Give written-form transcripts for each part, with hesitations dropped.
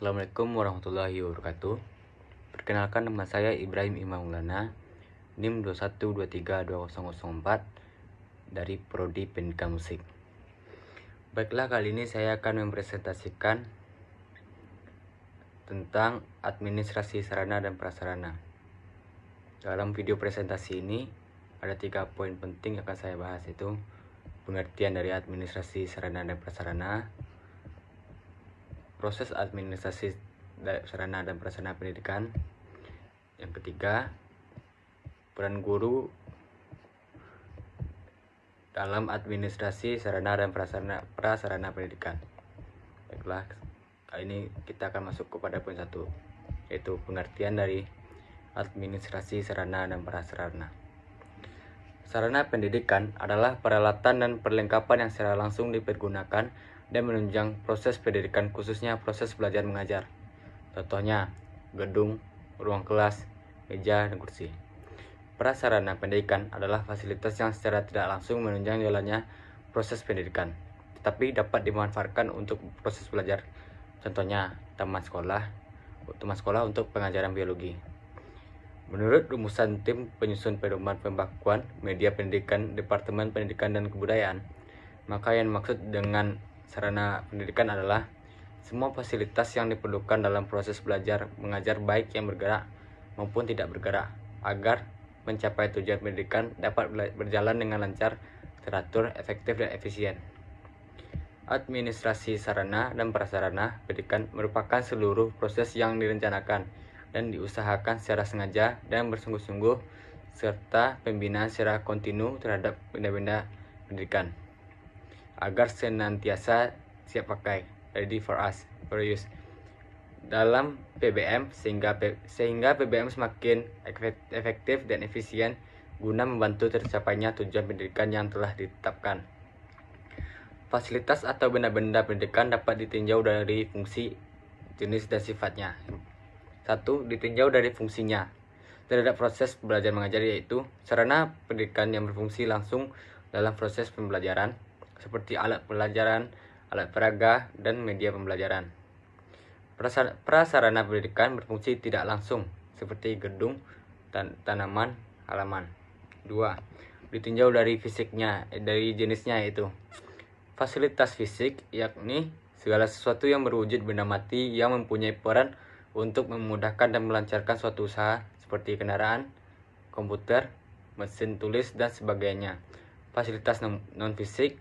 Assalamualaikum warahmatullahi wabarakatuh. Perkenalkan, nama saya Ibrahim Imam Maulana, NIM 2123204 dari Prodi Pendidikan Musik. Baiklah, kali ini saya akan mempresentasikan tentang administrasi sarana dan prasarana. Dalam video presentasi ini ada 3 poin penting yang akan saya bahas, yaitu pengertian dari administrasi sarana dan prasarana, proses administrasi sarana dan prasarana pendidikan. Yang ketiga, peran guru dalam administrasi sarana dan prasarana pendidikan. Baiklah, kali ini kita akan masuk kepada poin 1, yaitu pengertian dari administrasi sarana dan prasarana. Sarana pendidikan adalah peralatan dan perlengkapan yang secara langsung dipergunakan dan menunjang proses pendidikan, khususnya proses belajar mengajar. Contohnya, gedung, ruang kelas, meja, dan kursi. Prasarana pendidikan adalah fasilitas yang secara tidak langsung menunjang jalannya proses pendidikan, tetapi dapat dimanfaatkan untuk proses belajar. Contohnya, taman sekolah untuk pengajaran biologi. Menurut rumusan tim penyusun pedoman pembakuan media pendidikan Departemen Pendidikan dan Kebudayaan, maka yang dimaksud dengan sarana pendidikan adalah semua fasilitas yang diperlukan dalam proses belajar mengajar, baik yang bergerak maupun tidak bergerak, agar mencapai tujuan pendidikan dapat berjalan dengan lancar, teratur, efektif, dan efisien. Administrasi sarana dan prasarana pendidikan merupakan seluruh proses yang direncanakan dan diusahakan secara sengaja dan bersungguh-sungguh, serta pembinaan secara kontinu terhadap benda-benda pendidikan, agar senantiasa siap pakai, ready for use, dalam PBM, sehingga PBM semakin efektif dan efisien guna membantu tercapainya tujuan pendidikan yang telah ditetapkan. Fasilitas atau benda-benda pendidikan dapat ditinjau dari fungsi, jenis, dan sifatnya. 1. Ditinjau dari fungsinya terhadap proses belajar mengajar, yaitu sarana pendidikan yang berfungsi langsung dalam proses pembelajaran, seperti alat pelajaran, alat peraga, dan media pembelajaran. Prasarana pendidikan berfungsi tidak langsung, seperti gedung, tanaman, halaman. 2. Ditinjau dari fisiknya, dari jenisnya, yaitu fasilitas fisik, yakni segala sesuatu yang berwujud benda mati yang mempunyai peran untuk memudahkan dan melancarkan suatu usaha, seperti kendaraan, komputer, mesin tulis, dan sebagainya. Fasilitas non-fisik,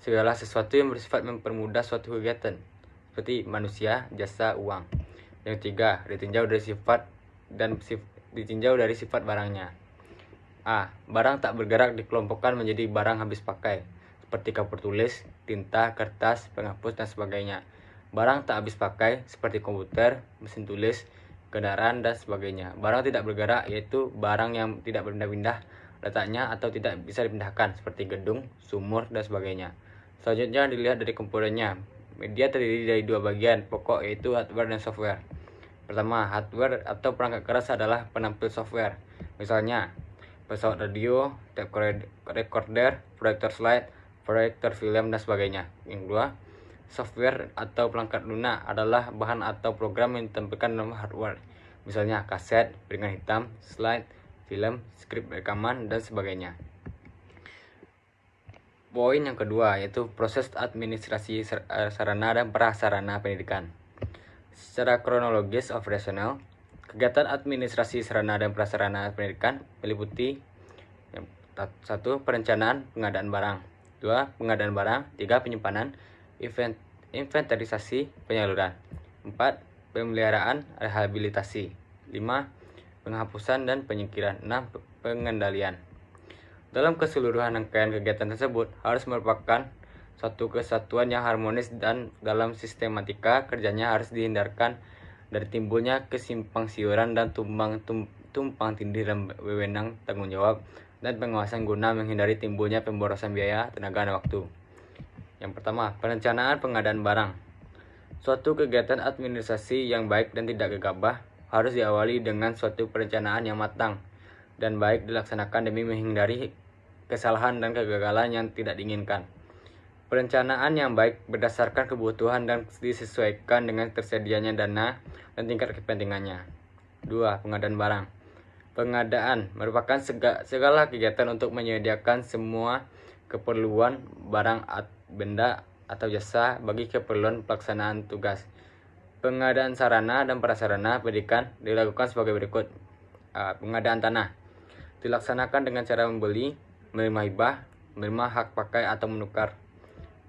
segala sesuatu yang bersifat mempermudah suatu kegiatan, seperti manusia, jasa, uang. Yang 3, ditinjau dari sifat barangnya. A. Barang tak bergerak dikelompokkan menjadi barang habis pakai, seperti kapur tulis, tinta, kertas, penghapus, dan sebagainya. Barang tak habis pakai, seperti komputer, mesin tulis, kendaraan, dan sebagainya. Barang tidak bergerak, yaitu barang yang tidak berpindah-pindah letaknya atau tidak bisa dipindahkan, seperti gedung, sumur, dan sebagainya. Selanjutnya dilihat dari komponennya. Media terdiri dari 2 bagian pokok, yaitu hardware dan software. Pertama, hardware atau perangkat keras adalah penampil software. Misalnya, pesawat radio, tape recorder, proyektor slide, proyektor film, dan sebagainya. Yang kedua, software atau perangkat lunak adalah bahan atau program yang ditampilkan dalam hardware. Misalnya, kaset, piringan hitam, slide, film, skrip rekaman, dan sebagainya. Poin yang kedua, yaitu proses administrasi sarana dan prasarana pendidikan. Secara kronologis operasional, kegiatan administrasi sarana dan prasarana pendidikan meliputi 1. Perencanaan pengadaan barang, 2. Pengadaan barang, 3. Penyimpanan, inventarisasi, penyaluran, 4. Pemeliharaan, rehabilitasi, 5. Penghapusan dan penyingkiran, 6. Pengendalian. Dalam keseluruhan rangkaian kegiatan tersebut harus merupakan suatu kesatuan yang harmonis, dan dalam sistematika kerjanya harus dihindarkan dari timbulnya kesimpang siuran dan tumpang tindih dalam wewenang, tanggung jawab, dan pengawasan guna menghindari timbulnya pemborosan biaya, tenaga, dan waktu. Yang pertama, perencanaan pengadaan barang. Suatu kegiatan administrasi yang baik dan tidak gegabah harus diawali dengan suatu perencanaan yang matang dan baik dilaksanakan demi menghindari kesalahan dan kegagalan yang tidak diinginkan. Perencanaan yang baik berdasarkan kebutuhan dan disesuaikan dengan tersedianya dana dan tingkat kepentingannya. 2. Pengadaan barang. Pengadaan merupakan segala kegiatan untuk menyediakan semua keperluan barang, benda, atau jasa bagi keperluan pelaksanaan tugas. Pengadaan sarana dan prasarana pendidikan dilakukan sebagai berikut. Pengadaan tanah dilaksanakan dengan cara membeli, menerima hibah, menerima hak pakai atau menukar.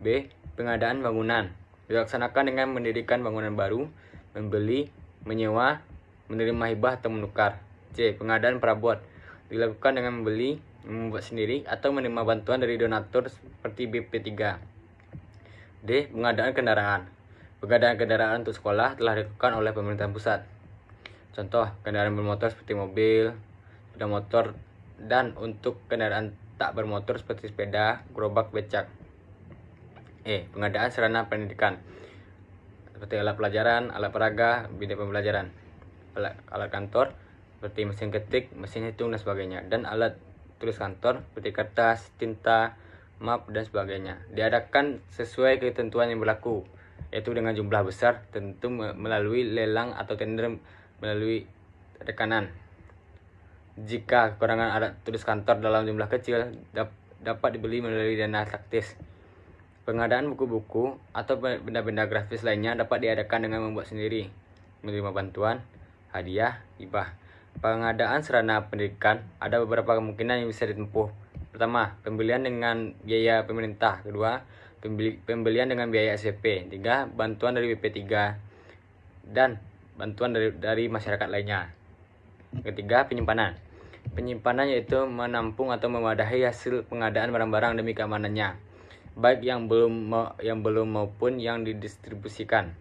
B. Pengadaan bangunan dilaksanakan dengan mendirikan bangunan baru, membeli, menyewa, menerima hibah atau menukar. C. Pengadaan perabot dilakukan dengan membeli, membuat sendiri, atau menerima bantuan dari donatur seperti BP3. D. Pengadaan kendaraan. Pengadaan kendaraan untuk sekolah telah dilakukan oleh pemerintah pusat. Contoh, kendaraan bermotor seperti mobil, sepeda motor, dan untuk kendaraan tak bermotor seperti sepeda, gerobak, becak. E. Pengadaan sarana pendidikan seperti alat pelajaran, alat peraga, bidang pembelajaran, alat kantor seperti mesin ketik, mesin hitung, dan sebagainya, dan alat tulis kantor seperti kertas, tinta, map, dan sebagainya. Diadakan sesuai ketentuan yang berlaku, yaitu dengan jumlah besar, tentu melalui lelang atau tender melalui rekanan. Jika kekurangan alat tulis kantor dalam jumlah kecil, dapat dibeli melalui dana taktis. Pengadaan buku-buku atau benda-benda grafis lainnya dapat diadakan dengan membuat sendiri, menerima bantuan, hadiah, hibah. Pengadaan sarana pendidikan ada beberapa kemungkinan yang bisa ditempuh. Pertama, pembelian dengan biaya pemerintah. Kedua, pembelian dengan biaya SPP. 3. Bantuan dari BP3 dan bantuan dari masyarakat lainnya. Ketiga, penyimpanan. Penyimpanan yaitu menampung atau memadahi hasil pengadaan barang-barang demi keamanannya, baik yang belum maupun yang didistribusikan.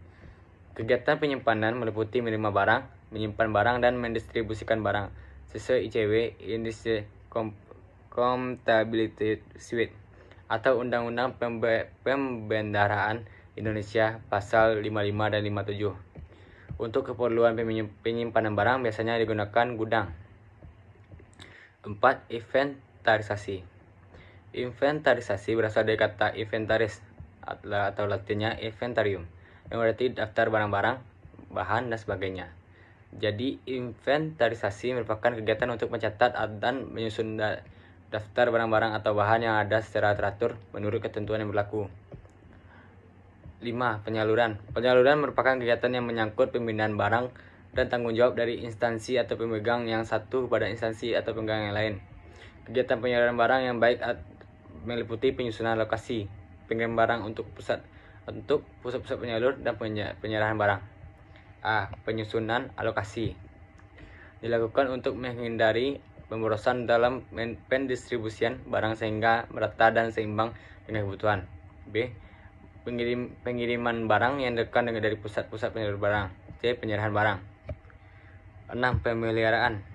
Kegiatan penyimpanan meliputi menerima barang, menyimpan barang, dan mendistribusikan barang sesuai ICW Industry Comptability Suite atau Undang-Undang Pembendaraan Indonesia Pasal 55 dan 57. Untuk keperluan penyimpanan barang biasanya digunakan gudang. 4. Inventarisasi. Inventarisasi berasal dari kata inventaris atau latinnya inventarium, yang berarti daftar barang-barang, bahan, dan sebagainya. Jadi inventarisasi merupakan kegiatan untuk mencatat dan menyusun daftar barang-barang atau bahan yang ada secara teratur menurut ketentuan yang berlaku. 5. Penyaluran. Penyaluran merupakan kegiatan yang menyangkut pemindahan barang dan tanggung jawab dari instansi atau pemegang yang satu kepada instansi atau pemegang yang lain. Kegiatan penyaluran barang yang baik meliputi penyusunan lokasi pengirim barang untuk pusat-pusat penyalur dan penyerahan barang. A. Penyusunan alokasi dilakukan untuk menghindari pemborosan dalam pendistribusian barang sehingga merata dan seimbang dengan kebutuhan. B. Pengiriman barang yang dekat dari pusat-pusat penyalur barang. C. Penyerahan barang. 6. Pemeliharaan.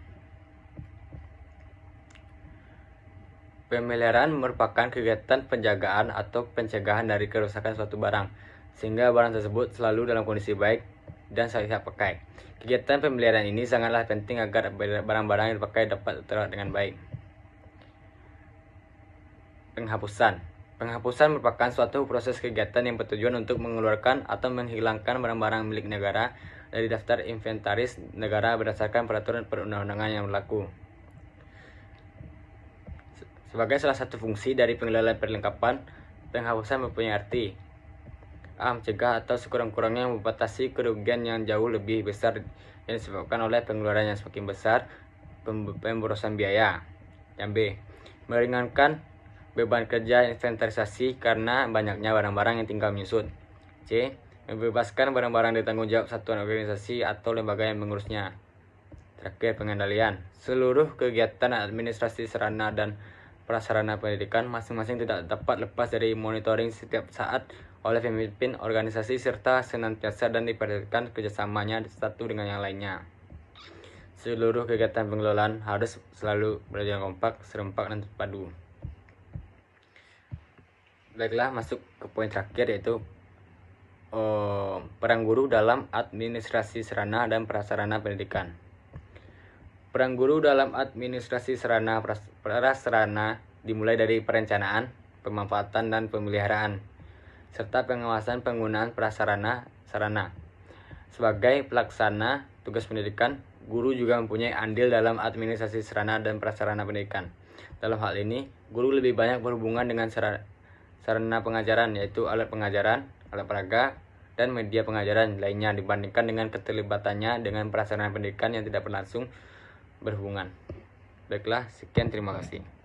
Pemeliharaan merupakan kegiatan penjagaan atau pencegahan dari kerusakan suatu barang, sehingga barang tersebut selalu dalam kondisi baik dan siap pakai. Kegiatan pemeliharaan ini sangatlah penting agar barang-barang yang dipakai dapat terawat dengan baik. Penghapusan. Penghapusan merupakan suatu proses kegiatan yang bertujuan untuk mengeluarkan atau menghilangkan barang-barang milik negara dari daftar inventaris negara berdasarkan peraturan perundang-undangan yang berlaku. Sebagai salah satu fungsi dari pengelolaan perlengkapan, penghapusan mempunyai arti A. Mencegah atau sekurang-kurangnya membatasi kerugian yang jauh lebih besar yang disebabkan oleh pengeluaran yang semakin besar, pemborosan biaya. Yang B. Meringankan beban kerja inventarisasi karena banyaknya barang-barang yang tinggal menyusun. C. Membebaskan barang-barang dari tanggung jawab satuan organisasi atau lembaga yang mengurusnya. Terakhir, pengendalian. Seluruh kegiatan administrasi sarana dan prasarana pendidikan masing-masing tidak dapat lepas dari monitoring setiap saat oleh pemimpin organisasi serta senantiasa dan diperhatikan kerjasamanya satu dengan yang lainnya. Seluruh kegiatan pengelolaan harus selalu berjalan kompak, serempak, dan terpadu. Baiklah, masuk ke poin terakhir, yaitu peran guru dalam administrasi sarana dan prasarana pendidikan. Peran guru dalam administrasi sarana prasarana dimulai dari perencanaan, pemanfaatan, dan pemeliharaan. serta pengawasan penggunaan prasarana. Sebagai pelaksana tugas pendidikan, guru juga mempunyai andil dalam administrasi sarana dan prasarana pendidikan. Dalam hal ini, guru lebih banyak berhubungan dengan sarana pengajaran, yaitu alat pengajaran, alat peraga, dan media pengajaran lainnya dibandingkan dengan keterlibatannya dengan prasarana pendidikan yang tidak langsung berhubungan. Baiklah, sekian, terima kasih.